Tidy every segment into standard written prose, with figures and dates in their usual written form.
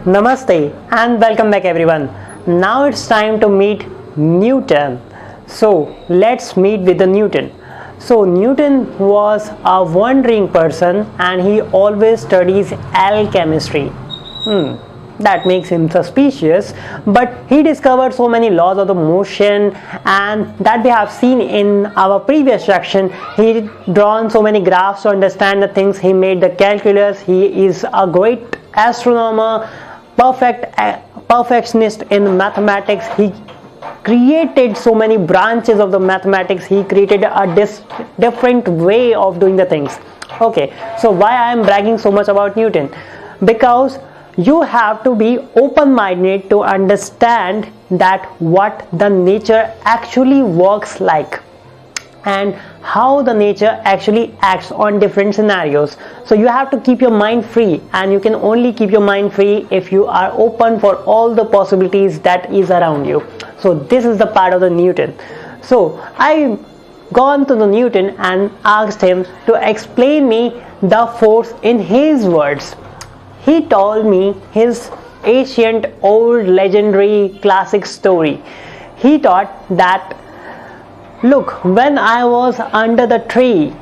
Namaste and welcome back everyone. Now it's time to meet Newton. So let's meet with the Newton. So Newton was a wandering person and he always studies alchemy. That makes him suspicious, but he discovered so many laws of the motion, and that we have seen in our previous section. He drawn so many graphs to understand the things. He made the calculus. He is a great astronomer, perfectionist in mathematics. He created so many branches of the mathematics. He created a different way of doing the things. Okay, so why I am bragging so much about Newton? Because you have to be open-minded to understand that what the nature actually works like and how the nature actually acts on different scenarios. So you have to keep your mind free, and you can only keep your mind free if you are open for all the possibilities that is around you. So this is the part of the Newton. So I gone to the Newton and asked him to explain me the force in his words. He told me his ancient, old, legendary, classic story. He thought that, look, when I was under the tree,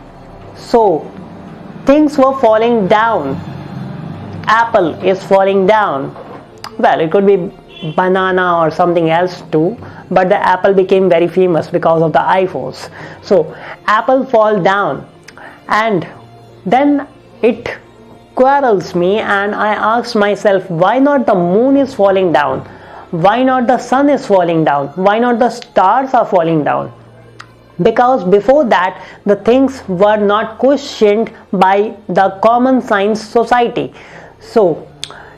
so things were falling down. Apple is falling down. Well, it could be banana or something else too, but the apple became very famous because of the iPhones. So apple fall down, and then it quarrels me, and I asked myself, why not the moon is falling down? Why not the sun is falling down? Why not the stars are falling down? Because before that the things were not questioned by the common science society. So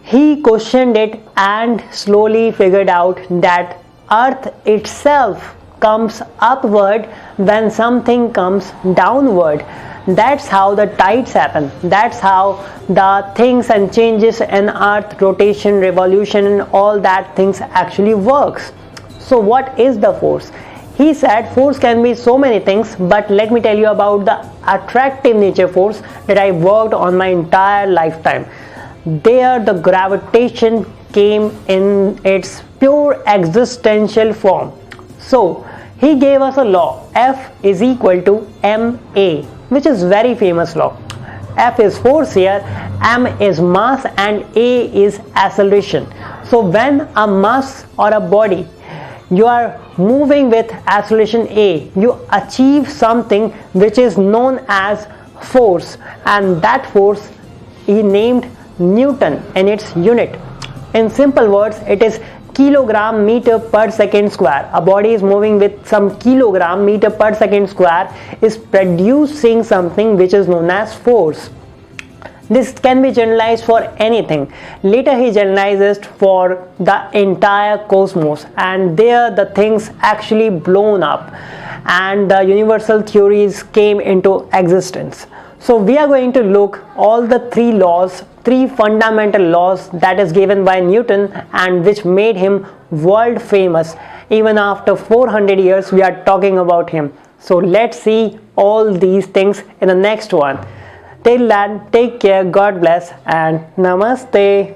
he questioned it and slowly figured out that earth itself comes upward when something comes downward. That's how the tides happen. That's how the things and changes in earth, rotation, revolution, and all that things actually works. So what is the force? He said force can be so many things, but let me tell you about the attractive nature force that I worked on my entire lifetime. There the gravitation came in its pure existential form. So he gave us a law, F is equal to ma, which is very famous law. F is force here, m is mass, and a is acceleration. So when a mass or a body you are moving with acceleration a, you achieve something which is known as force, and that force he named Newton in its unit. In simple words, it is kilogram meter per second square. A body is moving with some kilogram meter per second square is producing something which is known as force. This can be generalized for anything. Later he generalizes it for the entire cosmos, and there the things actually blown up and the universal theories came into existence. So we are going to look all the three fundamental laws that is given by Newton and which made him world famous. Even after 400 years we are talking about him. So let's see all these things in the next one. Till then, take care, God bless, and Namaste.